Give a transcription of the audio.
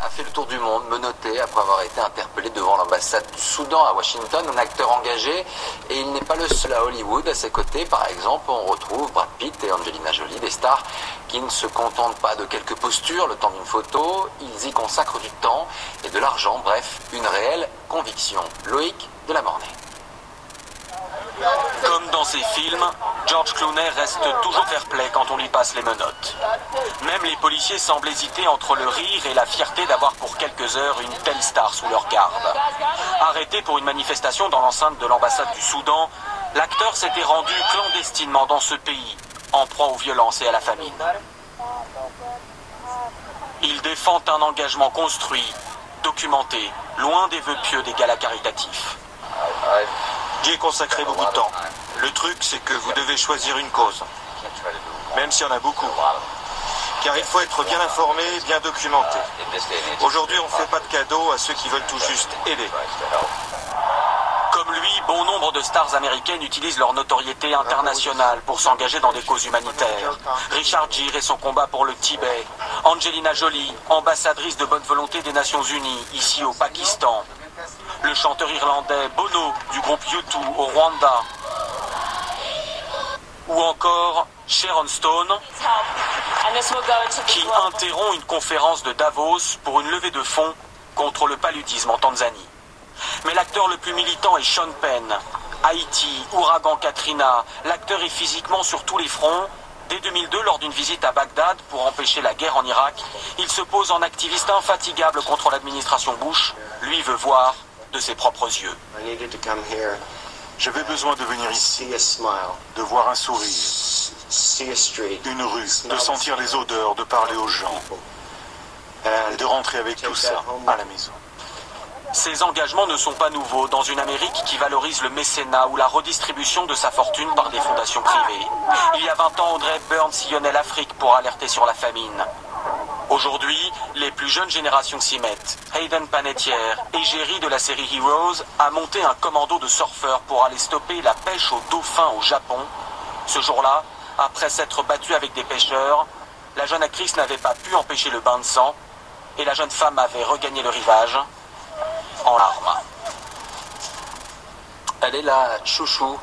A fait le tour du monde, menotté après avoir été interpellé devant l'ambassade du Soudan à Washington, un acteur engagé, et il n'est pas le seul à Hollywood. À ses côtés, par exemple, on retrouve Brad Pitt et Angelina Jolie, des stars qui ne se contentent pas de quelques postures le temps d'une photo, ils y consacrent du temps et de l'argent, bref, une réelle conviction. Loïc de la Mornay. Comme dans ses films, George Clooney reste toujours fair-play quand on lui passe les menottes. Même les policiers semblent hésiter entre le rire et la fierté d'avoir pour quelques heures une telle star sous leur garde. Arrêté pour une manifestation dans l'enceinte de l'ambassade du Soudan, l'acteur s'était rendu clandestinement dans ce pays, en proie aux violences et à la famine. Il défend un engagement construit, documenté, loin des vœux pieux des galas caritatifs. J'y ai consacré beaucoup de temps. Le truc, c'est que vous devez choisir une cause, même s'il y en a beaucoup. Car il faut être bien informé, bien documenté. Aujourd'hui, on ne fait pas de cadeaux à ceux qui veulent tout juste aider. Comme lui, bon nombre de stars américaines utilisent leur notoriété internationale pour s'engager dans des causes humanitaires. Richard Gere et son combat pour le Tibet. Angelina Jolie, ambassadrice de bonne volonté des Nations Unies, ici au Pakistan. Le chanteur irlandais Bono du groupe U2 au Rwanda. Ou encore Sharon Stone, qui interrompt une conférence de Davos pour une levée de fonds contre le paludisme en Tanzanie. Mais l'acteur le plus militant est Sean Penn. Haïti, ouragan Katrina, l'acteur est physiquement sur tous les fronts. Dès 2002, lors d'une visite à Bagdad pour empêcher la guerre en Irak, il se pose en activiste infatigable contre l'administration Bush. Lui veut voir de ses propres yeux. J'avais besoin de venir ici, de voir un sourire, une rue, de sentir les odeurs, de parler aux gens et de rentrer avec tout ça à la maison. Ces engagements ne sont pas nouveaux dans une Amérique qui valorise le mécénat ou la redistribution de sa fortune par des fondations privées. Il y a 20 ans, Audrey Hepburn sillonnait l'Afrique pour alerter sur la famine. Aujourd'hui, les plus jeunes générations s'y mettent. Hayden Panettiere, égérie de la série Heroes, a monté un commando de surfeurs pour aller stopper la pêche aux dauphins au Japon. Ce jour-là, après s'être battue avec des pêcheurs, la jeune actrice n'avait pas pu empêcher le bain de sang et la jeune femme avait regagné le rivage en larmes. Elle est la chouchou